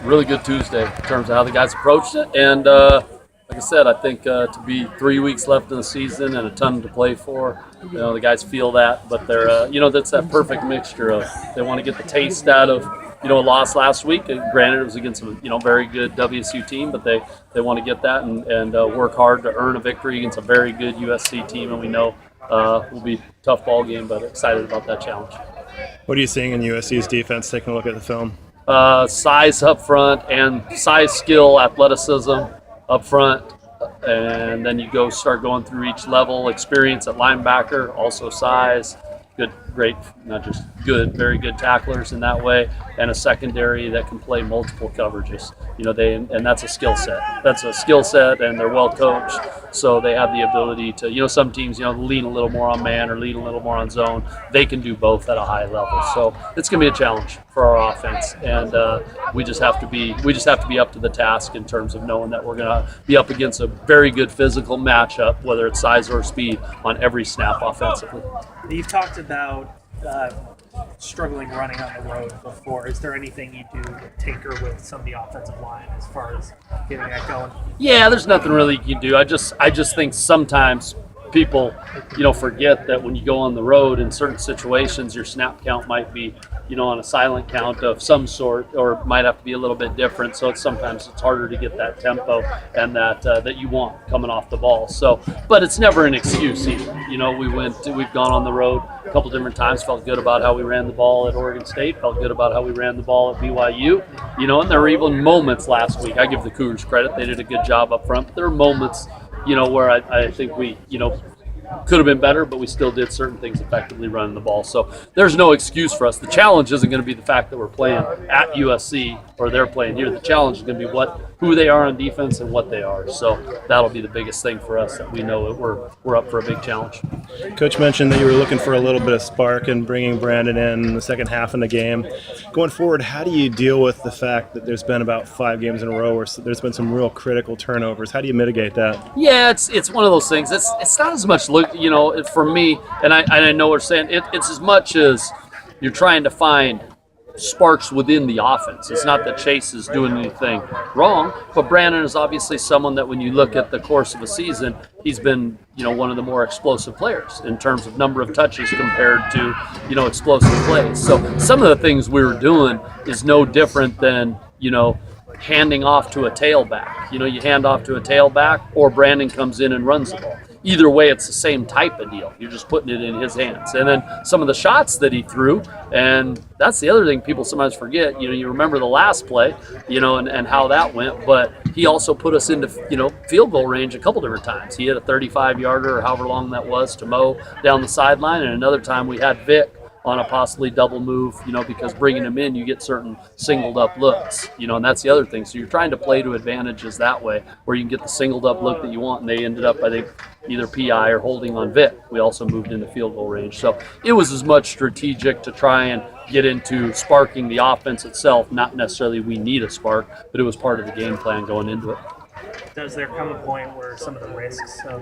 really good Tuesday in terms of how the guys approached it. And like I said, I think to be 3 weeks left in the season and a ton to play for, the guys feel that. But they're, that's that perfect mixture of they want to get the taste out of, a loss last week. Granted, it was against a, very good WSU team, but they want to get that and work hard to earn a victory against a very good USC team. And we know will be a tough ball game, but excited about that challenge. What are you seeing in USC's defense, taking a look at the film? Size up front and size, skill, athleticism up front, and then you start going through each level. Experience at linebacker, also size, great, not just good, very good tacklers in that way, and a secondary that can play multiple coverages. And that's a skill set. That's a skill set, and they're well coached, so they have the ability to. Some teams, lean a little more on man or lean a little more on zone. They can do both at a high level. So it's going to be a challenge for our offense, and we just have to be up to the task in terms of knowing that we're going to be up against a very good physical matchup, whether it's size or speed, on every snap offensively. You've talked about struggling running on the road before. Is there anything you do to tinker with some of the offensive line as far as getting that going? Yeah, there's nothing really you can do. I just think sometimes people, forget that when you go on the road in certain situations, your snap count might be, on a silent count of some sort, or might have to be a little bit different. So sometimes it's harder to get that tempo and that you want coming off the ball. So, but it's never an excuse either. We've gone on the road a couple different times, felt good about how we ran the ball at Oregon State, felt good about how we ran the ball at BYU, and there were even moments last week. I give the Cougars credit. They did a good job up front, but there were moments, where I think we, could have been better, but we still did certain things effectively running the ball. So there's no excuse for us. The challenge isn't going to be the fact that we're playing at USC or they're playing here. The challenge is going to be who they are on defense and what they are. So that'll be the biggest thing for us, that we know that we're up for a big challenge. Coach mentioned that you were looking for a little bit of spark and bringing Brandon in the second half in the game. Going forward, how do you deal with the fact that there's been about 5 games in a row where there's been some real critical turnovers? How do you mitigate that? Yeah, it's one of those things. It's not as much for me, and I know what we're saying. It's as much as you're trying to find sparks within the offense. It's not that Chase is doing anything wrong, but Brandon is obviously someone that when you look at the course of a season, he's been, one of the more explosive players in terms of number of touches compared to, explosive plays. So some of the things we were doing is no different than, handing off to a tailback. You hand off to a tailback, or Brandon comes in and runs the ball. Either way, it's the same type of deal. You're just putting it in his hands. And then some of the shots that he threw, and that's the other thing people sometimes forget. You remember the last play, and how that went, but he also put us into, field goal range a couple different times. He hit a 35-yarder or however long that was to Mo down the sideline, and another time we had Vic on a possibly double move, because bringing him in, you get certain singled up looks, and that's the other thing. So you're trying to play to advantages that way, where you can get the singled up look that you want, and they ended up, I think, either PI or holding on Vic. We also moved into field goal range. So it was as much strategic to try and get into sparking the offense itself, not necessarily we need a spark, but it was part of the game plan going into it. Does there come a point where some of the risks of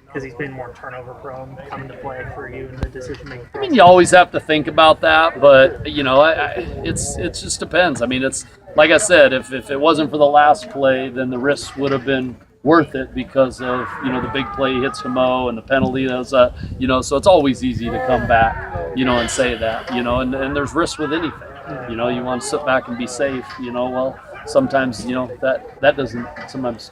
because he's been more turnover prone, come into play for you in the decision making process? You always have to think about that, but it just depends. it's like I said, if it wasn't for the last play, then the risks would have been worth it because of the big play hits to Mo and the penalty. So it's always easy to come back and say that and there's risk with anything. You want to sit back and be safe. Well, sometimes that doesn't sometimes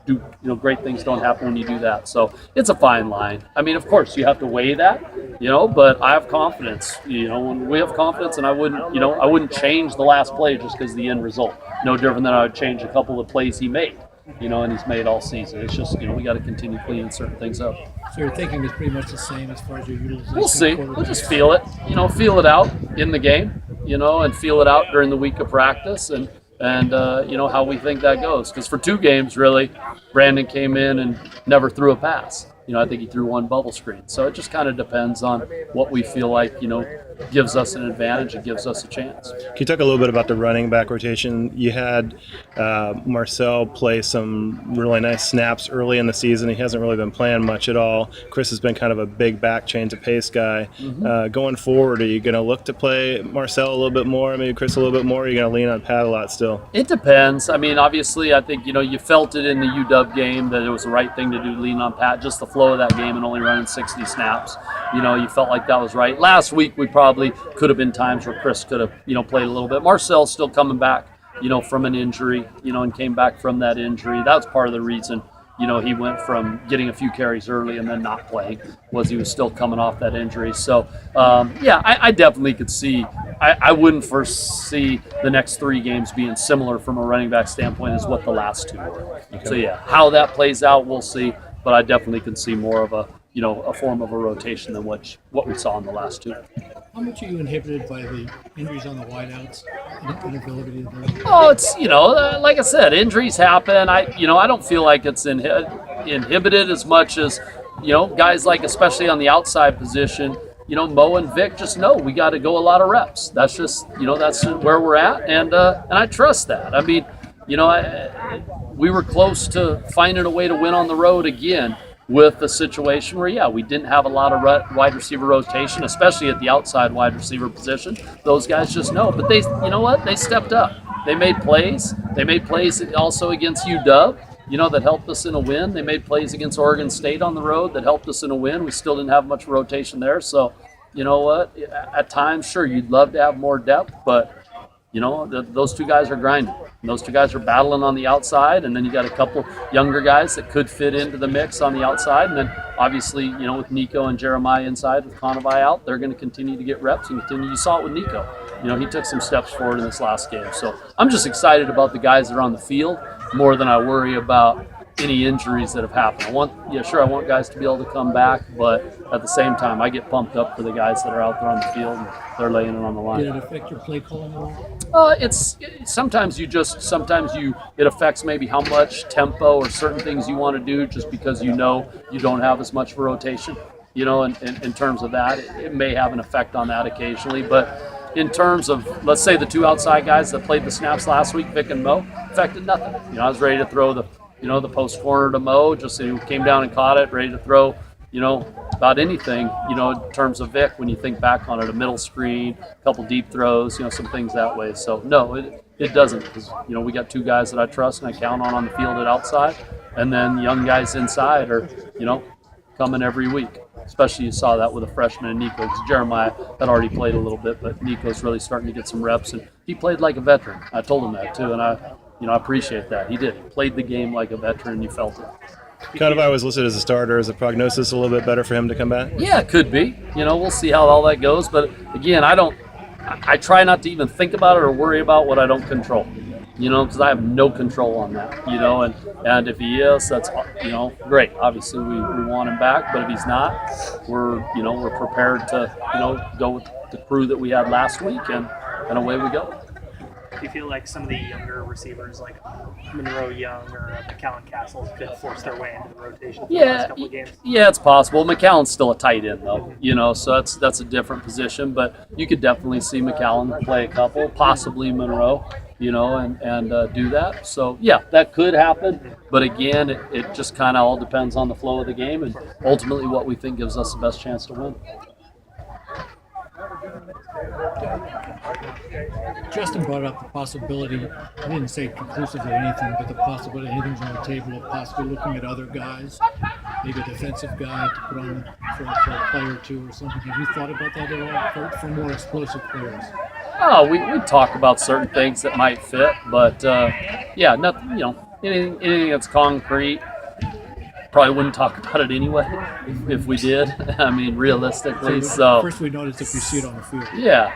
do great things don't happen when you do that. So it's a fine line. Of course you have to weigh that, but I have confidence. When we have confidence, and I wouldn't change the last play just because of the end result. No different than I would change a couple of plays he made. And he's made all season. It's just, we got to continue cleaning certain things up. So your thinking is pretty much the same as far as your utilization? We'll see. We'll just feel it. Feel it out in the game, and feel it out during the week of practice and how we think that goes. Because for 2 games, really, Brandon came in and never threw a pass. I think he threw one bubble screen. So it just kind of depends on what we feel like, gives us an advantage. It gives us a chance. Can you talk a little bit about the running back rotation? You had Marcel play some really nice snaps early in the season. He hasn't really been playing much at all. Chris has been kind of a big back change of pace guy. Going forward, are you going to look to play Marcel a little bit more, maybe Chris a little bit more? Or are you going to lean on Pat a lot still? It depends. I mean, obviously, I think, you felt it in the UW game that it was the right thing to do, lean on Pat, just the flow of that game and only running 60 snaps. You felt like that was right. Last week, we probably could have been times where Chris could have, played a little bit. Marcel's still coming back, from an injury, and came back from that injury. That's part of the reason, he went from getting a few carries early and then not playing, was he was still coming off that injury. So, I definitely could see, I wouldn't foresee the next 3 games being similar from a running back standpoint as what the last 2 were. Okay. So, how that plays out, we'll see. But I definitely could see more of a form of a rotation than what we saw in the last 2. How much are you inhibited by the injuries on the wideouts and inability to do? Oh, it's like I said, injuries happen. I don't feel like it's inhibited as much as guys like, especially on the outside position. Mo and Vic just know we got to go a lot of reps. That's just that's where we're at, and I trust that. I mean, we were close to finding a way to win on the road again with a situation where, we didn't have a lot of wide receiver rotation, especially at the outside wide receiver position. Those guys just know. But they, they stepped up. They made plays. They made plays also against UW, that helped us in a win. They made plays against Oregon State on the road that helped us in a win. We still didn't have much rotation there. So, at times, sure, you'd love to have more depth, but those 2 guys are grinding. And those 2 guys are battling on the outside, and then you got a couple younger guys that could fit into the mix on the outside. And then obviously, with Nico and Jeremiah inside with Conavai out, they're going to continue to get reps and continue. You saw it with Nico. He took some steps forward in this last game. So I'm just excited about the guys that are on the field more than I worry about any injuries that have happened. I want guys to be able to come back, but at the same time, I get pumped up for the guys that are out there on the field and they're laying it on the line. Did it affect your play calling at all? It affects maybe how much tempo or certain things you want to do just because you don't have as much of a rotation. In terms of that, it may have an effect on that occasionally, but in terms of, let's say, the 2 outside guys that played the snaps last week, Vic and Mo, affected nothing. I was ready to throw the post corner to Mo, just he came down and caught it, ready to throw, about anything, in terms of Vic, when you think back on it, a middle screen, a couple deep throws, some things that way. So, no, it doesn't, because, we got 2 guys that I trust and I count on the field at outside, and then young guys inside are, coming every week. Especially you saw that with a freshman in Nico, because Jeremiah had already played a little bit, but Nico's really starting to get some reps, and he played like a veteran. I told him that too, and I appreciate that. He did. He played the game like a veteran, and you felt it. Conavai was listed as a starter. Is the prognosis a little bit better for him to come back? Yeah, it could be. We'll see how all that goes, but again, I try not to even think about it or worry about what I don't control. Because I have no control on that, and if he is, that's, great. Obviously, we want him back, but if he's not, we're prepared to, go with the crew that we had last week, and away we go. Do you feel like some of the younger receivers, like Monroe Young or McCallum Castles, could force their way into the rotation for the last couple of games? Yeah, it's possible. McCallum's still a tight end, though, so that's a different position, but you could definitely see McCallum play a couple, possibly Monroe. And do that. So, that could happen. But again, it just kind of all depends on the flow of the game and ultimately what we think gives us the best chance to win. Justin brought up the possibility, I didn't say conclusively anything, but the possibility anything's on the table of possibly looking at other guys, maybe a defensive guy to put on for a player or 2 or something. Have you thought about that at all for more explosive players? Oh, we talk about certain things that might fit, but nothing, anything that's concrete. Probably wouldn't talk about it anyway if we did. I mean, realistically. So first we notice if you see it on the field. Yeah,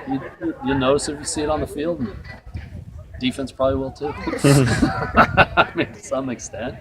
you'll notice if you see it on the field. And defense probably will too. I mean, to some extent.